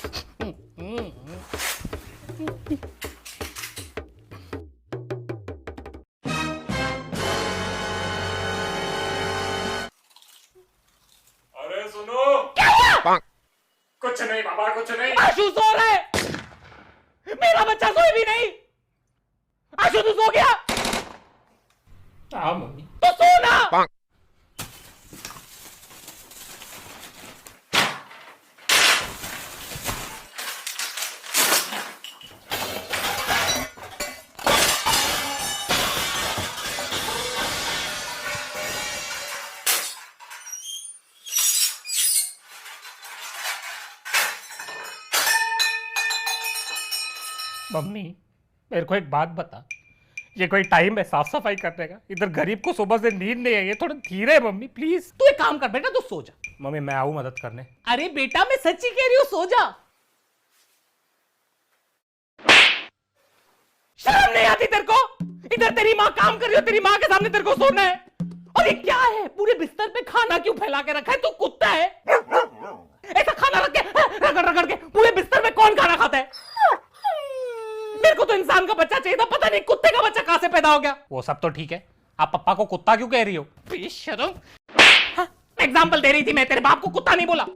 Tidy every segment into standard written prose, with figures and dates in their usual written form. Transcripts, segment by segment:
अरे सुनो। क्या हुआ? कुछ नहीं बाबा, कुछ नहीं। आशु सो रहा है, मेरा बच्चा सोए भी नहीं। आशु तू सो गया? हाँ मम्मी। तो सो ना। मम्मी मेरे को एक बात बता, ये कोई टाइम है साफ सफाई करने का? इधर गरीब को सुबह से नींद नहीं आई है, थोड़ा धीरे मम्मी प्लीज। तू एक काम कर बेटा, तू सो जा। मम्मी मैं आऊं मदद करने? अरे बेटा मैं सच्ची कह रही हूँ, सो जा। शर्म नहीं आती तेरे को? इधर तेरी माँ काम कर रही हो, तेरी माँ के सामने तेरे को सोना है। और ये क्या है, पूरे बिस्तर पे खाना क्यों फैला के रखा है? तू कुत्ता है? ऐसा खाना रख के रगड़ रगड़ के पूरे बिस्तर में कौन खाना खाता है? मेरे को तो इंसान का बच्चा चाहिए था, पता नहीं कुत्ते का बच्चा कहां से पैदा हो गया। वो सब तो ठीक है, आप पप्पा को कुत्ता क्यों कह रही हो? बेशर्म। एग्जाम्पल दे रही थी मैं, तेरे बाप को कुत्ता नहीं बोला।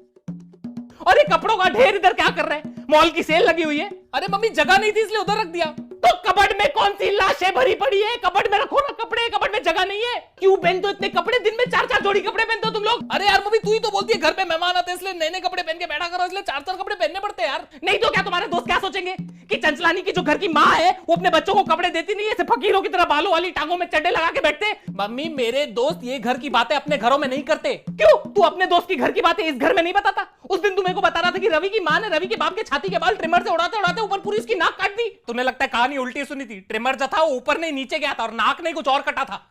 और ये कपड़ों का ढेर इधर क्या कर रहे हैं? मॉल की सेल लगी हुई है। अरे मम्मी जगह नहीं थी इसलिए उधर रख दिया। तो कबर्ड में कौन सी लाशें भरी पड़ी है? कबर्ड में रखो ना कपड़े, कबर्ड में जगह नहीं है। क्यों पहनते हो इतने कपड़े? दिन में 4-4 जोड़ी कपड़े पहनते हो तुम लोग। अरे यार मम्मी तू ही तो बोलती है घर पे मेहमान आते हैं इसलिए नए नए कपड़े पहन के बैठा करो, इसलिए 4-4 कपड़े पहनने पड़ते हैं यार। नहीं तो क्या तुम्हारे दोस्त क्या सोचेंगे कि चंचलानी की जो घर की माँ है वो अपने बच्चों को कपड़े देती नहीं है, ऐसे फकीरों की तरह बालों वाली टांगों में चड्डे लगा के बैठते। मम्मी मेरे दोस्त ये घर की बातें अपने घरों में नहीं करते। क्यों? तू अपने दोस्त की घर की बातें इस घर में नहीं बताता? उस दिन तू मेरे को बता रहा था कि रवि की माँ ने रवि के बाप के छाती के बाल ट्रिमर से उड़ाते उड़ाते ऊपर पूरी उसकी नाक काट दी। तुम्हें लगता है कहानी उल्टी सुनी थी? ट्रिमर जो था वो ऊपर नहीं नीचे गया था और नाक नहीं कुछ और कटा था।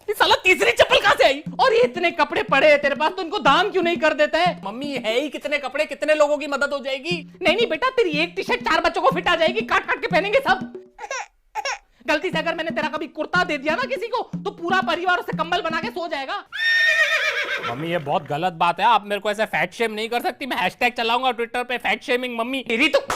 ये साला तीसरी चप्पल कहां से आई? और ये इतने कपड़े पड़े हैं तेरे पास, तो इनको दान क्यों नहीं कर देता है? मम्मी है ही कितने कपड़े, कितने लोगों की मदद हो जाएगी। नहीं नहीं बेटा, तेरी एक टी शर्ट 4 बच्चों को फिट आ जाएगी, काट काट के पहनेंगे सब। गलती से अगर मैंने तेरा कभी कुर्ता दे दिया ना किसी को, तो पूरा परिवार उसे कंबल बना के सो जाएगा। मम्मी ये बहुत गलत बात है, आप मेरे को ऐसे फैट शेम नहीं कर सकती। मैं हैशटैग चलाऊंगा ट्विटर पे, फैट शेमिंग मम्मी। तेरी तो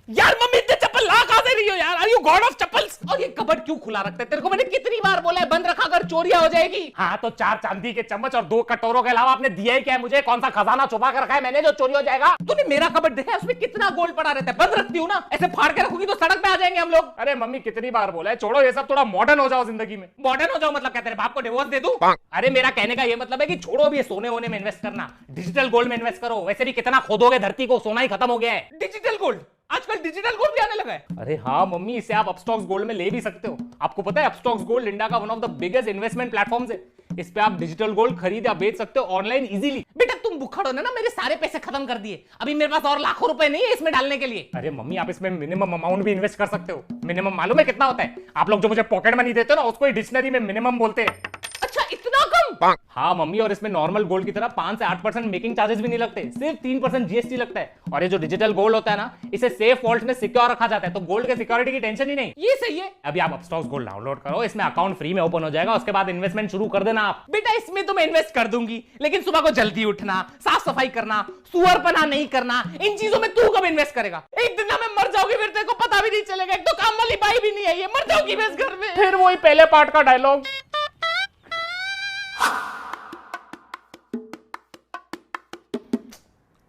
यार मम्मी इतने चप्पल ला कहां से रही हो यार? Are you god of chappals? और ये कबर्ड क्यों खुला रखते हैं? तेरे को मैंने कितनी बार बोला है बंद रखा कर, चोरियां हो जाएगी। हाँ तो 4 चांदी के चम्मच और 2 कटोरों के अलावा आपने दिया ही क्या है मुझे? कौन सा खजाना छुपा कर रखा है मैंने जो चोरी हो जाएगा? तूने मेरा कबर्ड देखा है? उसमें कितना गोल्ड पड़ा रहता है। बंद रखती हूँ ना, ऐसे फाड़ के रखूंगी तो सड़क पे आ जाएंगे हम लोग। अरे मम्मी कितनी बार बोला है, छोड़ो ये सब, थोड़ा मॉडर्न हो जाओ जिंदगी में। मॉडर्न हो जाओ मतलब क्या, तेरे बाप को डिवोर्स दे दूं? अरे मेरा कहने का ये मतलब है कि छोड़ो भी ये सोने होने में इन्वेस्ट करना, डिजिटल गोल्ड में इन्वेस्ट करो। वैसे भी कितना खोदोगे धरती को, सोना ही खत्म हो गया है। Digital gold? आजकल डिजिटल गोल्ड भी आने लगा है। अरे हाँ मम्मी, इसे आप अपस्टॉक्स गोल्ड में ले भी सकते हो। आपको पता है अपस्टॉक्स गोल्ड इंडिया का one of the biggest investment platforms है। इस पे आप डिजिटल गोल्ड खरीद या बेच सकते हो ऑनलाइन इजीली। बेटा तुम बुखड़ हो ना, मेरे सारे पैसे खत्म कर दिए। अभी मेरे पास और लाखों रुपए नहीं है इसमें डालने के लिए। अरे मम्मी आप इसमें मिनिमम अमाउंट भी इन्वेस्ट कर सकते हो। मिनिमम मालूम है कितना होता है? आप लोग जो मुझे पॉकेट मनी देते हो ना, उसको ही डिक्शनरी में मिनिमम बोलते हैं। अच्छा इतना कम? हाँ मम्मी, और इसमें नॉर्मल गोल्ड की तरह 5 से 8% मेकिंग चार्जेस भी नहीं लगते, सिर्फ 3% जीएसटी लगता है। और ये जो डिजिटल गोल्ड होता है ना, इसे सेफ वॉल्ट में सिक्योर रखा जाता है, तो गोल्ड के सिक्योरिटी की टेंशन ही नहीं। ये सही है। अभी आप अपस्टॉक्स गोल्ड डाउनलोड करो, इसमें अकाउंट फ्री में ओपन हो जाएगा, उसके बाद इन्वेस्टमेंट शुरू कर देना आप। बेटा इसमें तो मैं इन्वेस्ट कर दूंगी, लेकिन सुबह को जल्दी उठना, साफ सफाई करना, सुअरपना नहीं करना, इन चीजों में तू कब इन्वेस्ट करेगा? एक दिन ना मैं मर जाऊंगी, फिर तेरे को पता भी नहीं चलेगा। एक तो काम वाली बाई भी नहीं आई है, मर जाऊंगी मैं इस घर में। फिर वही पहले पार्ट का डायलॉग।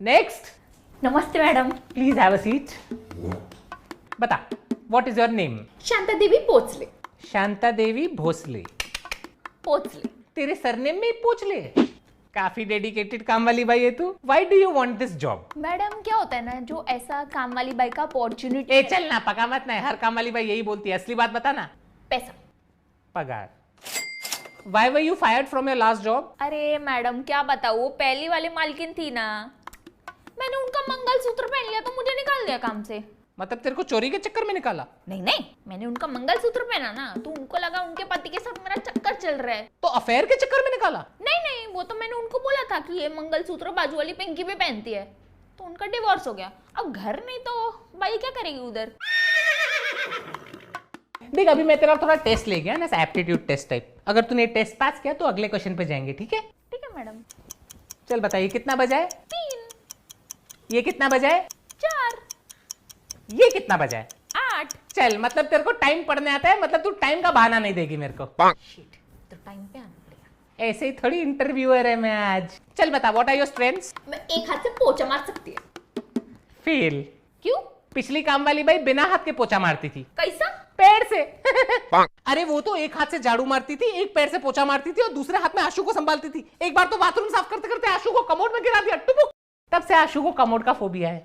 नेक्स्ट। नमस्ते madam. Please have a seat. बता, what is your name? Shanta Devi Pochle. Shanta देवी भोसले। पोचले। तेरे सरनेम में ही पूछ ले। काफी डेडिकेटेड काम वाली बाई है तू। Why do you want this job? Madam क्या होता है ना, जो ऐसा काम वाली बाई का अपॉर्चुनिटी। ए चल ना, पका मत ना, हर काम वाली बाई यही बोलती है। असली बात बता ना। पैसा। पगार। Why were you fired from your last job? अरे मैडम क्या बताऊँ, वो पहली वाली मालकिन थी ना, मैंने उनका मंगलसूत्र पहन लिया तो मुझे निकाल दिया काम से। मतलब तेरे को चोरी के चक्कर में निकाला? नहीं नहीं, मैंने उनका मंगलसूत्र पहना ना, तो उनको लगा उनके पति के साथ मेरा चक्कर चल रहा है। तो अफेयर के चक्कर में निकाला? नहीं नहीं, वो तो मैंने उनको बोला था कि ये मंगलसूत्र बाजू वाली पिंकी भी पहनती है, तो उनका डिवोर्स हो गया। अब घर नहीं तो बाई क्या करेगी उधर। देख अभी मैं तेरा थोड़ा टेस्ट ले गया ना, एप्टीट्यूड टेस्ट टाइप। अगर तूने टेस्ट पास किया तो अगले क्वेश्चन पे जाएंगे, ठीक है? ठीक है मैडम। चल बताइए कितना बजा है? 3, ये कितना बजा है? 4, ये कितना बजा है? 8। चल मतलब तेरे को टाइम पढ़ने आता है, मतलब तू टाइम का बहाना नहीं देगी मेरे को। शिट, तो टाइम पे आना पड़ेगा। ऐसे ही थोड़ी इंटरव्यूअर है मैं आज। चल बता, व्हाट आर योर स्ट्रेंथ्स? मैं एक हाथ से पोछा मार सकती है। फेल। क्यों? पिछली काम वाली बाई बिना हाथ के पोछा मारती थी। कैसा? पैर से। अरे वो तो एक हाथ से झाड़ू मारती थी, एक पैर से पोछा मारती थी और दूसरे हाथ में आशु को संभालती थी। एक बार तो बाथरूम साफ करते करते आशु को कमोड में गिरा दिया, टुपुक। तब से आशु को कमोड का फोबिया है।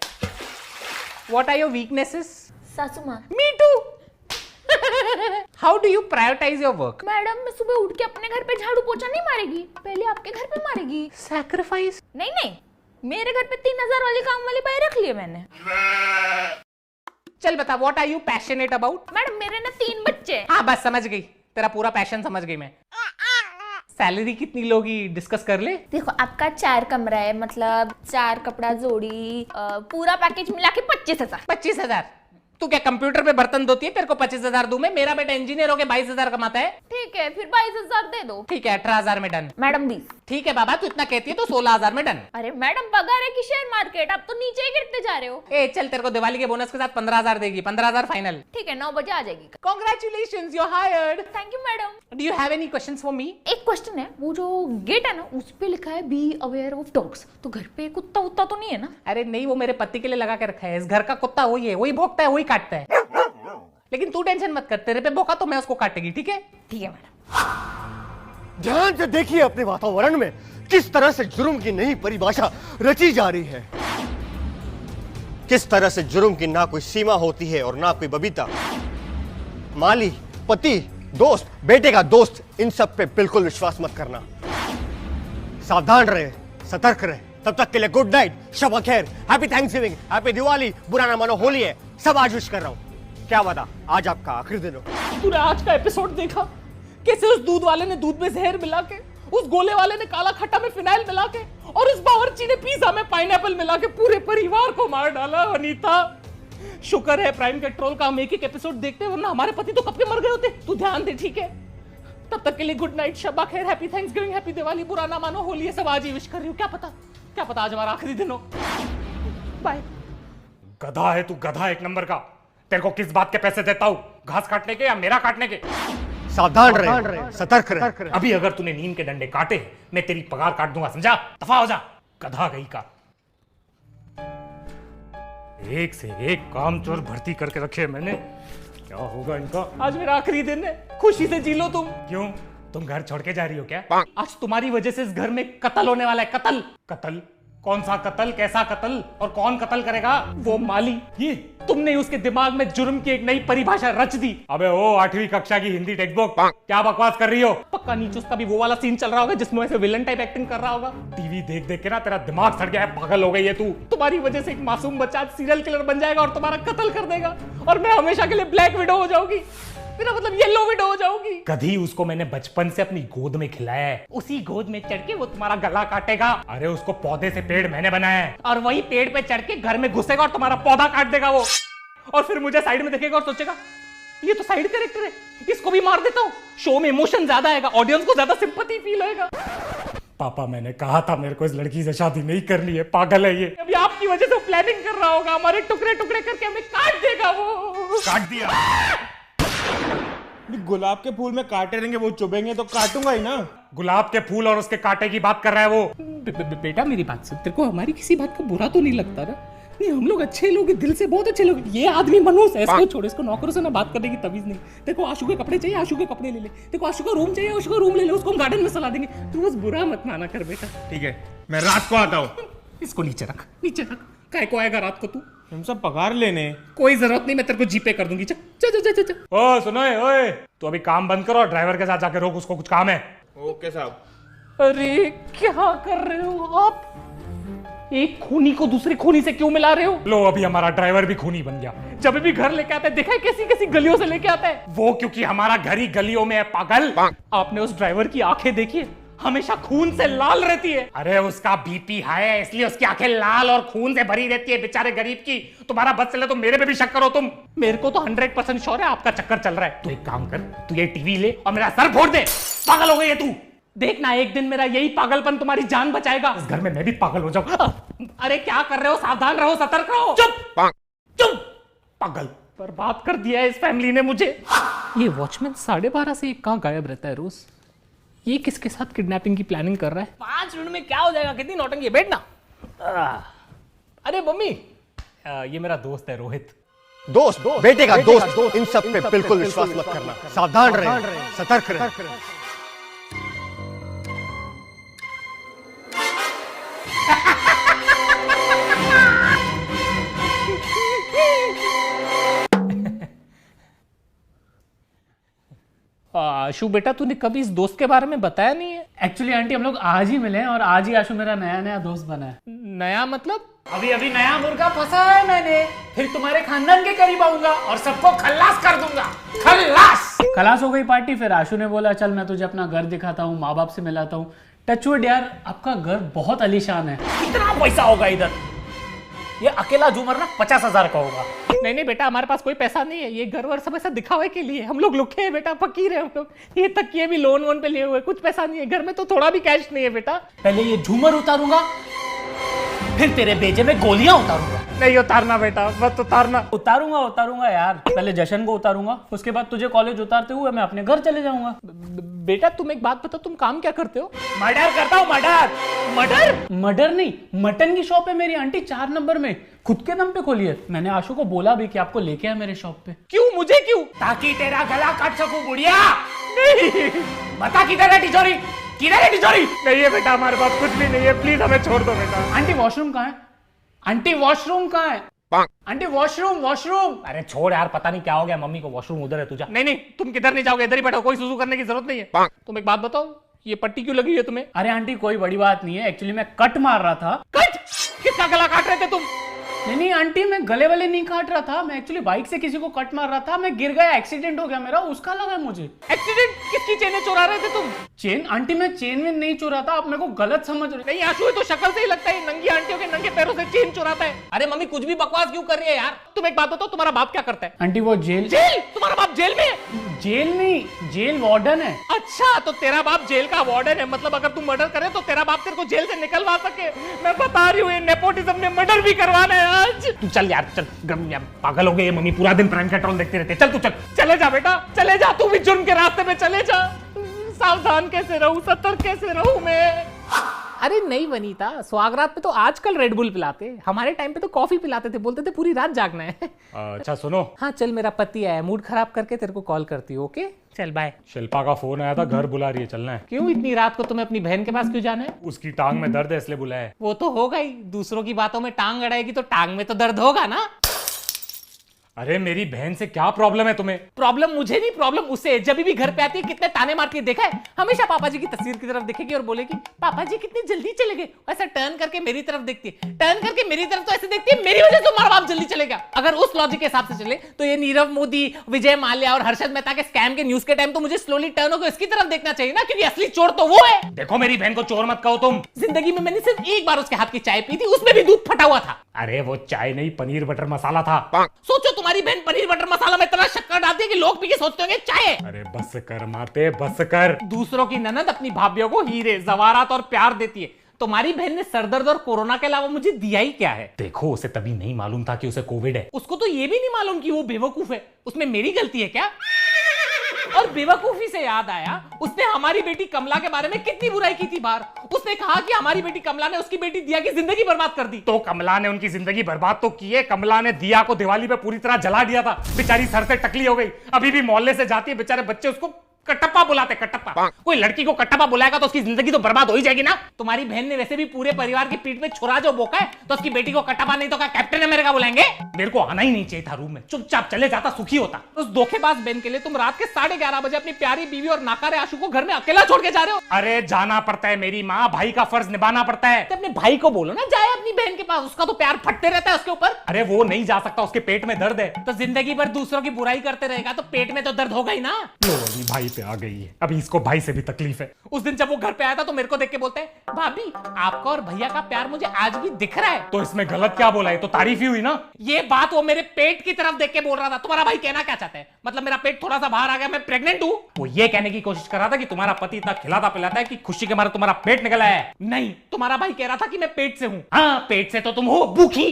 What are your weaknesses? सासू माँ। Me too. How do you prioritise your work? Madam, मैं सुबह उठ के अपने घर पे झाड़ू पोछा नहीं मारेगी, पहले आपके घर पे मारेगी। सैक्रिफाइस? नहीं नहीं, मेरे घर पे 3000 वाली काम वाली बाई रख ली है मैंने। चल बता, what are you passionate about? Madam, मेरे ना 3 बच्चे हैं। हाँ बस समझ गई, तेरा पूरा पैशन समझ गई मैं। सैलरी कितनी लोगी डिस्कस कर ले। देखो, आपका 4 कमरा है, मतलब 4 कपड़ा जोड़ी, पूरा पैकेज मिला के 25,000। 25,000? तू क्या कंप्यूटर पे बर्तन धोती है? तेरे को 25,000 दूं मैं? मेरा बेटा इंजीनियर होके 22,000 कमाता है। ठीक है, फिर 22,000 दे दो। ठीक है, 18,000 में डन। मैडम 20। ठीक है बाबा, तू इतना कहती है तो 16,000 में डन। अरे मैडम, पगार है कि शेयर मार्केट, आप तो नीचे ही गिरते जा रहे हो। ए चल, तेरे को दिवाली के बोनस के साथ 15,000 देगी। 15,000 फाइनल। ठीक है, 9 बजे आ जाएगी। Congratulations, you're hired. Thank you madam. Do you have any questions for me? एक क्वेश्चन है, वो जो गेट है ना, उस पे लिखा है बी अवेयर ऑफ डॉग्स, तो घर पे कुत्ता उत्ता तो नहीं है ना? अरे नहीं, वो मेरे पति के लिए लगा के रखा है। इस घर का कुत्ता वही है, वही भौंकता है, वही काटता है। लेकिन तू टेंशन मत कर, तेरे पे भौंका तो मैं उसको काटेगी, ठीक है? ठीक है मैडम। ध्यान से देखिए अपने वातावरण में किस तरह से जुर्म की नई परिभाषा रची जा रही है। किस तरह से जुर्म की ना कोई सीमा होती है और ना कोई बबीता। माली, पति, दोस्त, बेटे का दोस्त, इन सब पे बिल्कुल विश्वास मत करना। सावधान रहे, सतर्क रहे। तब तक के लिए गुड नाइट, शब खैर, हैप्पी थैंक्सगिविंग, हैप्पी दिवाली, बुरा ना मानो होली है, सब आज विश कर रहा हूं। क्या बता, आज आपका आखिरी दिन हो। तूने आज का एपिसोड देखा? कैसे उस दूध वाले ने दूध में जहर मिला के, उस गोले वाले ने काला खट्टा में फिनाइल मिला के, और उस बावर्ची ने पिज्जा में पाइनएप्पल मिला के पूरे परिवार को मार डाला। अनीता, शुक्र है प्राइम कंट्रोल का हम एक एक एपिसोड देखते, वरना हमारे पति तो कब के मर गए होते। तू ध्यान दे, ठीक है? तब तक के लिए गुड नाइट, शब्बा खैर, हैप्पी थैंक्सगिविंग, हैप्पी दिवाली, बुरा ना मानो होली है, सब आज ही विश कर रही हूँ। क्या पता आज हमारा आखिरी दिन हो। बाय। गधा है तू, गधा एक नंबर का। तेरे को किस बात के पैसे देता हूँ, घास काटने के या मेरा काटने के? सावधान रहे, सतर्क रहे। अभी अगर तूने नीम के डंडे काटे, मैं तेरी पगार काट दूंगा, समझा? दफा हो जा, गधा गई का। एक से एक कामचोर भर्ती करके रखे मैंने। क्या होगा इनका? आज मेरा आखिरी दिन है, खुशी से जी लो तुम। क्यों, तुम घर छोड़ के जा रही हो क्या? आज तुम्हारी वजह से इस घर में कत्ल होने वाला है। कत्ल। कत्ल? कौन सा कत्ल, कैसा कत्ल, और कौन कत्ल करेगा? वो माली, ये तुमने उसके दिमाग में जुर्म की एक नई परिभाषा रच दी। अबे ओ 8वीं कक्षा की हिंदी टेक्स्ट बुक, क्या बकवास कर रही हो? पक्का नीचे उसका भी वो वाला सीन चल रहा होगा जिसमें ऐसे विलन टाइप एक्टिंग कर रहा होगा। टीवी देख देख के ना तेरा दिमाग सड़ गया है, पागल हो गई है तू। तुम्हारी वजह से एक मासूम बच्चा आज सीरियल किलर बन जाएगा और तुम्हारा कत्ल कर देगा, और मैं हमेशा के लिए ब्लैक विडो हो जाऊंगी। मेरा मतलब येलो विडो हो जाऊंगी। कभी उसको मैंने बचपन से अपनी गोद में खिलाया है। उसी गोद में चढ़ के वो तुम्हारा गला काटेगा, अरे उसको पौधे से पेड़ मैंने बनाया है। और वही पेड़ पे चढ़ के घर में घुसेगा और तुम्हारा पौधा काट देगा वो, और फिर मुझे साइड में देखेगा और सोचेगा ये तो साइड कैरेक्टर है, इसको भी मार देता हूँ। शो में इमोशन ज्यादा आएगा, ऑडियंस को ज्यादा सिंपैथी फील होएगा। पापा, मैंने कहा था मेरे को इस लड़की से शादी नहीं करनी है, पागल है ये। अभी आपकी वजह से प्लानिंग कर रहा होगा, हमारे टुकड़े टुकड़े करके हमें काट देगा वो। काट दिया। गुलाब के फूल में कांटे रहेंगे, वो चुभेंगे तो काटूंगा ही ना। गुलाब के फूल और उसके कांटे की बात कर रहा है वो। बेटा मेरी बात सुन, तेरे को हमारी किसी बात का बुरा तो नहीं लगता ना? नहीं, हम लोग अच्छे लोग, दिल से बहुत अच्छे लोग। ये आदमी मनोज है, इसको छोड़, इसको नौकरों से ना बात करने की तमीज नहीं। देखो आशु के कपड़े चाहिए, आशु के कपड़े ले ले। देखो आशु का रूम चाहिए, आशु का रूम ले ले, उसको हम गार्डन में सला देंगे। तू बस बुरा मत माना कर बेटा। ठीक है, मैं रात को आता हूँ। इसको नीचे रख, नीचे रख। काय को आएगा रात को तू? हम सब पगार लेने। कोई जरूरत नहीं, मैं तेरे को जीपे कर दूंगी। चल चल चल चल चल। ओ सुनो, ओए तू अभी काम बंद करो, ड्राइवर के साथ जाके रोक, उसको कुछ काम है। ओके साहब। अरे क्या कर रहे हो आप? एक खूनी को दूसरे खूनी से क्यों मिला रहे हो? लो, अभी हमारा ड्राइवर भी खूनी बन गया। जब भी घर लेके आता है, देखा है कैसी कैसी गलियों से लेके आता है वो, क्योंकि हमारा घर ही गलियों में है, पागल। आपने उस ड्राइवर की आंखें देखी, हमेशा खून से लाल रहती है। अरे उसका बीपी हाई है, इसलिए उसकी आंखें लाल और खून से भरी रहती है, बेचारे गरीब की। तुम्हारा बस चले तो मेरे पे भी शक करो तुम। मेरे को तो 100% श्योर है आपका चक्कर चल रहा है। तू एक काम कर, तू ये टीवी ले और मेरा सर फोड़ दे। पागल हो गई है तू। देखना एक दिन मेरा यही पागलपन तुम्हारी जान बचाएगा, इस घर में मैं भी पागल हो जाऊं। अरे क्या कर रहे हो, सावधान रहो, सतर्क रहो। चुप चुप, पागल, बर्बाद कर दिया है इस फैमिली ने मुझे। ये वॉचमैन 12:30 से कहाँ गायब रहता है रोज? ये किसके साथ किडनैपिंग की प्लानिंग कर रहा है? 5 मिनट में क्या हो जाएगा, कितनी नौटंकी है, बैठना। अरे मम्मी, ये मेरा दोस्त है रोहित। दोस्त, बेटे का दोस्त, इन सब पे बिल्कुल विश्वास मत करना। सावधान रहे, सतर्क रहे। आशु बेटा, तूने कभी इस दोस्त के बारे में बताया नहीं है। एक्चुअली आंटी हम लोग आज ही मिले हैं और आज ही आशु मेरा नया नया दोस्त बना है। नया मतलब? अभी अभी नया मुर्गा फंसा है मैंने, फिर तुम्हारे खानदान के करीब आऊंगा और सबको खल्लास कर दूंगा। खलास हो गई पार्टी, फिर आशु ने बोला चल मैं तुझे अपना घर दिखाता हूँ, माँ बाप से मिलाता हूँ। टचवुड यार, आपका घर बहुत आलीशान है। कितना पैसा होगा इधर? ये अकेला झूमर ना 50,000 का होगा। नहीं नहीं बेटा, हमारे पास कोई पैसा नहीं है, ये घर वर सब ऐसा दिखावे के लिए। हम लोग लुखे हैं बेटा, फकीर है हम लोग। ये तक ये भी लोन वोन पे लिए हुए, कुछ पैसा नहीं है घर में, तो थोड़ा भी कैश नहीं है बेटा। पहले ये झूमर उतारूंगा, फिर तेरे बेजे में गोलियां उतारूंगा। नहीं उतारना बेटा, मत उतारना। उतारूंगा यार, पहले जशन को उतारूंगा, उसके बाद तुझे कॉलेज उतारते हुए मैं अपने घर चले जाऊंगा। बेटा तुम एक बात बताओ, तुम काम क्या करते हो? मर्डर करता हूँ। मर्डर नहीं, मटन की शॉप है मेरी आंटी 4 नंबर में, खुद के दम पे खोली है। मैंने आशु को बोला भी कि आपको लेके आए मेरे शॉप पे। क्यों, मुझे क्यों? ताकि तेरा गला काट सकूं बुढ़िया। नहीं, बता किधर है तिजोरी, किधर है तिजोरी? नहीं है बेटा, हमारे पास कुछ भी नहीं है, प्लीज हमें छोड़ दो बेटा। आंटी वॉशरूम कहाँ है? आंटी वॉशरूम कहाँ है? Aunty washroom. अरे छोड़ यार, पता नहीं क्या हो गया मम्मी को, वॉशरूम उधर है, तुझा। नहीं तुम किधर नहीं जाओगे, इधर ही बैठो, कोई सुसु करने की जरूरत नहीं है। तुम एक बात बताओ, ये पट्टी क्यों लगी है तुम्हें? अरे आंटी कोई बड़ी बात नहीं है, एक्चुअली मैं कट मार रहा था। कट? किसका गला काट रहे थे तुम? नहीं आंटी, मैं गले वाले नहीं काट रहा था, मैं एक्चुअली बाइक से किसी को कट मार रहा था, मैं गिर गया, एक्सीडेंट हो गया मेरा, उसका लगा मुझे। एक्सीडेंट? किसकी चेनें चुरा रहे थे तुम? चेन? आंटी मैं चेन में नहीं चुरा था, आप मेरे को गलत समझ रहे। नहीं आशु, ये तो शक्ल से ही लगता है नंगी आंटियों के नंगे पैरों से चेन चुराता है। अरे मम्मी कुछ भी बकवास क्यों कर रही है यार? तुम एक बात बताओ, तुम्हारा बाप क्या करता है? आंटी वो जेल तुम्हारा बाप जेल में है? जेल नहीं, जेल वार्डन है। अच्छा, तो तेरा बाप जेल का वार्डन है, मतलब अगर तुम मर्डर करे तो तेरा बाप तेरे को जेल से निकलवा सके। मैं बता रही हूँ, नेपोटिज्म ने मर्डर भी करवाना है आज। तू चल यार, चल, पागल हो गए ये मम्मी, पूरा दिन प्राइम पेट्रोल देखते रहते। चल तू चल, चले जा बेटा, चले जा, तू भी जुर्म के रास्ते में चले जा। सावधान कैसे रहूं, सतर्क कैसे रहूं मैं? अरे नहीं वनीता, स्वागरात पे तो आजकल रेड बुल पिलाते, हमारे टाइम पे तो कॉफी पिलाते थे, बोलते थे पूरी रात जागना है। अच्छा सुनो, हाँ चल, मेरा पति आया, मूड खराब करके तेरे को कॉल करती हूँ। ओके चल बाय। शिल्पा का फोन आया था, घर बुला रही है, चलना है। क्यों इतनी रात को तुम्हें अपनी बहन के पास क्यों जाना है? उसकी टांग में दर्द है इसलिए बुलाया है। वो तो होगा ही, दूसरों की बातों में टांग अड़ाएगी तो टांग में तो दर्द होगा ना। अरे मेरी बहन से क्या प्रॉब्लम है तुम्हें? प्रॉब्लम मुझे नहीं, प्रॉब्लम उसे। जब भी घर पे आती है कितने ताने मारती है, देखा है? हमेशा पापा जी की तस्वीर की तरफ देखेगी और बोलेगी पापा जी कितनी जल्दी चले गए, ऐसा टर्न करके मेरी तरफ देखती है, टर्न करके मेरी तरफ तो ऐसे देखती है मेरी वजह से तुम्हारा बाप जल्दी चले गया। अगर उस लॉजिक के हिसाब से चले तो ये नीरव मोदी, विजय माल्या और हर्षद मेहता के स्कैम के न्यूज के टाइम तो मुझे स्लोली टर्न होकर इसकी तरफ देखना चाहिए ना, क्योंकि असली चोर तो वो है। देखो मेरी बहन को चोर मत कहो तुम। जिंदगी में मैंने सिर्फ एक बार उसके हाथ की चाय पी थी, उसमें भी दूध फटा हुआ था। अरे वो चाय नहीं, पनीर बटर मसाला था। सोचो तुम्हारी बहन पनीर बटर मसाला में इतना शक्कर डालती है कि लोग पी के सोचते होंगे चाय है। अरे बस कर माते, बस कर। दूसरों की ननद अपनी भाभीियों को हीरे जवारात और प्यार देती है, तुम्हारी बहन ने सरदर्द और कोरोना के अलावा मुझे दिया ही क्या है? देखो उसे तभी नहीं मालूम था कि उसे कोविड है। उसको तो ये भी नहीं मालूम कि वो बेवकूफ है, उसमें मेरी गलती है क्या? और बेवकूफी से याद आया, उसने हमारी बेटी कमला के बारे में कितनी बुराई की थी बाहर। उसने कहा कि हमारी बेटी कमला ने उसकी बेटी दिया की जिंदगी बर्बाद कर दी। तो कमला ने उनकी जिंदगी बर्बाद तो की है। कमला ने दिया को दिवाली पे पूरी तरह जला दिया था, बेचारी सर से टकली हो गई, अभी भी मोहल्ले से जाती है, बेचारे बच्चे उसको कटप्पा बुलाते, कटप्पा। कोई लड़की को कटप्पा बुलाएगा तो उसकी जिंदगी तो बर्बाद हो ही जाएगी ना। तुम्हारी बहन ने वैसे भी पूरे परिवार की पीठ में छुरा जो बोका है, तो उसकी बेटी को कटप्पा नहीं तो क्या कैप्टन अमेरिका बुलाएंगे? मेरे को आना ही नहीं चाहिए था रूम में, चुपचाप चले जाता, सुखी होता। उस धोखेबाज बहन के लिए तुम रात के 11:30 बजे अपनी प्यारी बीवी और नाकारे आशु को घर में अकेला छोड़ के जा रहे हो। अरे जाना पड़ता है मेरी माँ, भाई का फर्ज निभाना पड़ता है। तो अपने भाई को बोलो ना जाए अपनी बहन के पास, उसका तो प्यार फटते रहता है उसके ऊपर। अरे वो नहीं जा सकता, उसके पेट में दर्द है। तो जिंदगी भर दूसरों की बुराई करते रहेगा तो पेट में तो दर्द होगा ही ना। लो भाई पे आ गई है, अभी इसको भाई से भी तकलीफ है। उस दिन जब वो घर पे आया था तो मेरे को देख के बोलते हैं भाभी आपका और भैया का प्यार मुझे आज भी दिख रहा है। तो इसमें गलत क्या बोला है, तो तारीफ ही हुई ना। ये बात वो मेरे पेट की तरफ देख के बोल रहा था। तुम्हारा भाई कहना क्या चाहता है? मतलब मेरा पेट थोड़ा सा बाहर आ गया, मैं प्रेग्नेंट हूँ? वो ये कहने की कोशिश कर रहा था कि तुम्हारा पति इतना खिलाता पिलाता है कि खुशी के मारे तुम्हारा पेट निकला है। नहीं, तुम्हारा भाई कह रहा था कि मैं पेट से हूँ। हाँ, पेट से तो तुम हो भूखी।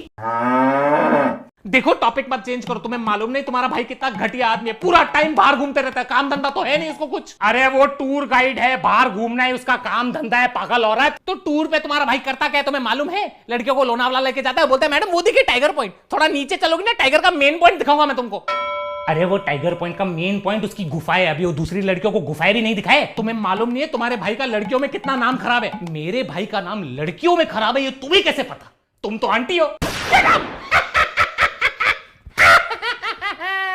देखो टॉपिक मत चेंज करो, तुम्हें मालूम नहीं तुम्हारा भाई कितना घटिया आदमी है, पूरा टाइम बाहर घूमते रहता है, काम धंधा तो है नहीं इसको कुछ। अरे वो टूर गाइड है, बाहर घूमना है उसका काम धंधा है, पागल औरत। तो टूर पे तुम्हारा भाई करता क्या है तुम्हें मालूम है? लड़कियों को लोनावाला लेके जाता है, बोलता है मैडम वो देखिए टाइगर पॉइंट, थोड़ा नीचे चलोगी ना टाइगर का मेन पॉइंट दिखाऊंगा मैं तुमको। अरे वो टाइगर पॉइंट का मेन पॉइंट उसकी गुफाएं, अभी वो दूसरी लड़कियों को गुफाएं ही नहीं दिखाए। तुम्हें मालूम नहीं है तुम्हारे भाई का लड़कियों में कितना नाम खराब है? मेरे भाई का नाम लड़कियों में खराब है, ये तुम्हें कैसे पता? तुम तो आंटी हो।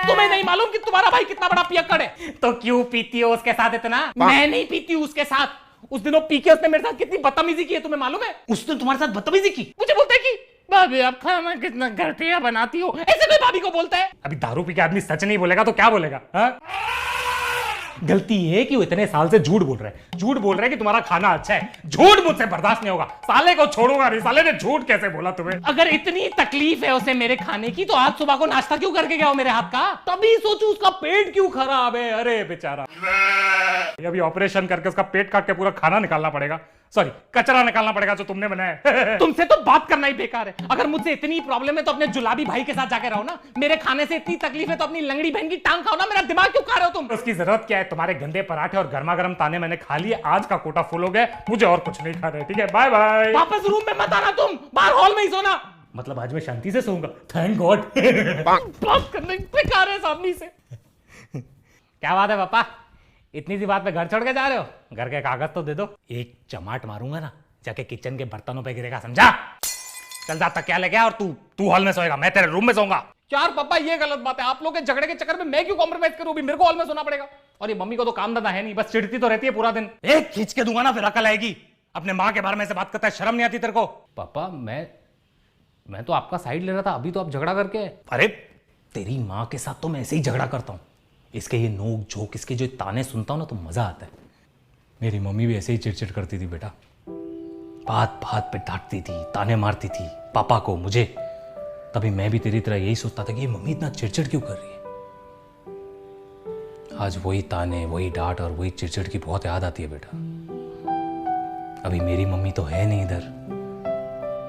तुम्हें नहीं मालूम कि तुम्हारा भाई कितना बड़ा पियक्कड़ है? तो क्यों पीती हो उसके साथ इतना? मैं नहीं पीती हूँ उसके साथ। उस दिन वो पी के उसने मेरे साथ कितनी बदतमीजी की है तुम्हें मालूम है? उसने तुम्हारे साथ बदतमीजी की? मुझे बोलता है कि भाभी आप खाना कितना घटिया बनाती हो, ऐसे कोई भाभी को बोलता है? अभी दारू पी के आदमी सच नहीं बोलेगा तो क्या बोलेगा? हाँ? गलती है कि वो इतने साल से झूठ बोल रहा है, झूठ बोल रहा है कि तुम्हारा खाना अच्छा है। झूठ मुझसे बर्दाश्त नहीं होगा, साले को छोड़ूंगा नहीं। साले ने झूठ कैसे बोला तुम्हें? अगर इतनी तकलीफ है उसे मेरे खाने की तो आज सुबह को नाश्ता क्यों करके गया हो मेरे हाथ का? तभी सोचू उसका पेट क्यों खराब है। अरे बेचारा, अभी ऑपरेशन करके उसका पेट काट के पूरा खाना निकालना पड़ेगा, सॉरी कचरा निकालना पड़ेगा जो तुमने बनाया। तुमसे तो बात करना ही बेकार है। अगर मुझसे इतनी प्रॉब्लम है तो अपने जुलाबी भाई के साथ जाके रहो ना। मेरे खाने से इतनी तकलीफ है तो अपनी लंगड़ी बहन की टांग खाओ ना। मेरा दिमाग क्यों खा रहे हो तुम? उसकी जरूरत क्या है? तुम्हारे गंदे पराठे और गर्मा गर्म ताने मैंने खा लिए, आज का कोटा फुल हो गया, मुझे और कुछ नहीं खाना है। ठीक है, बाय बाय। वापस रूम में मत आना, तुम बाहर हॉल में ही सोना। मतलब आज मैं शांति से सोऊंगा, थैंक गॉड। बात करने बेकार है सामने से। क्या बात है पापा, इतनी सी बात पे घर छोड़ के जा रहे हो? घर के कागज तो दे दो। एक चमाट मारूंगा ना, जाके किचन के बर्तनों पे गिरेगा, समझा? चल जा तकिया लेके आ और तू हॉल में सोएगा, मैं तेरे रूम में सोऊंगा। यार पापा ये गलत बात है, आप लोग के झगड़े के चक्कर में मैं क्यों कॉम्प्रोमाइज करूं? अभी मेरे को हॉल में सोना पड़ेगा। और ये मम्मी को तो काम धंधा है नहीं, बस चिढ़ती तो रहती है पूरा दिन। एक खींच के दूंगा ना फिर अकल आएगी। अपने माँ के बारे में से बात करता है, शर्म नहीं आती तेरे को? पापा मैं तो आपका साइड ले रहा था, अभी तो आप झगड़ा करके। अरे तेरी माँ के साथ तो मैं ऐसे ही झगड़ा करता हूँ, इसके ये नोक झोंक, इसके जो ताने सुनता हूँ ना तो मजा आता है। मेरी मम्मी भी ऐसे ही चिड़चिड़ करती थी बेटा, बात बात पे डांटती थी, ताने मारती थी पापा को, मुझे। तभी मैं भी तेरी तरह यही सोचता था कि ये मम्मी इतना चिड़चिड़ क्यों कर रही है। आज वही ताने, वही डांट और वही चिड़चिड़ की बहुत याद आती है बेटा। अभी मेरी मम्मी तो है नहीं इधर,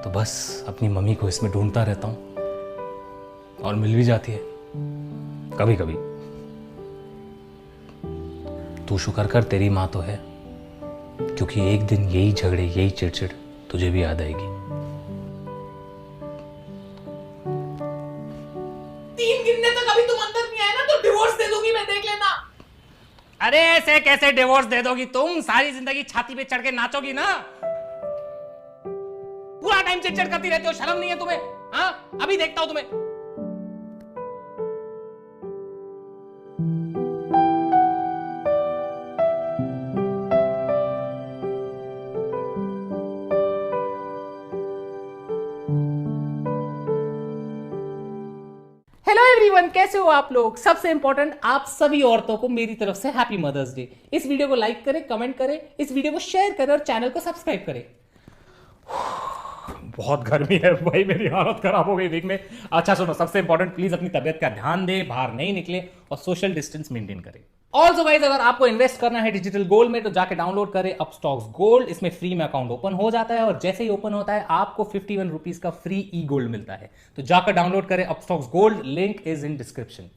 तो बस अपनी मम्मी को इसमें ढूंढता रहता हूं और मिल भी जाती है कभी कभी। तू शुक्र कर तेरी माँ तो है, क्योंकि एक दिन यही झगड़े, यही चिड़चिड़ तुझे भी याद आएगी। 3 गिनने तक अभी तुम अंदर नहीं आए ना तो डिवोर्स दे दूंगी मैं, देख लेना। अरे ऐसे कैसे डिवोर्स दे दोगी तुम? सारी जिंदगी छाती पे चढ़ के नाचोगी ना। पूरा टाइम चिड़चिड़ करती रहती हो, शर्म नहीं है तुम्हें? हाँ अभी देखता हूं तुम्हें। हेलो एवरीवन, कैसे हो आप लोग? सबसे इंपॉर्टेंट, आप सभी औरतों को मेरी तरफ से हैप्पी मदर्स डे। इस वीडियो को लाइक करें, कमेंट करें, इस वीडियो को शेयर करें और चैनल को सब्सक्राइब करें। बहुत गर्मी है भाई, मेरी हालत खराब हो गई वीक में। अच्छा सुनो, सबसे इंपॉर्टेंट, प्लीज अपनी तबियत का ध्यान दे, बाहर नहीं निकले और सोशल डिस्टेंस मेंटेन करें। ऑल्सो गाइस, अगर आपको इन्वेस्ट करना है डिजिटल गोल्ड में तो जाके डाउनलोड करें अपस्टॉक्स गोल्ड। इसमें फ्री में अकाउंट ओपन हो जाता है और जैसे ही ओपन होता है आपको 51 रुपीज का फ्री ई गोल्ड मिलता है। तो जाकर डाउनलोड करें Upstox gold, link is in description.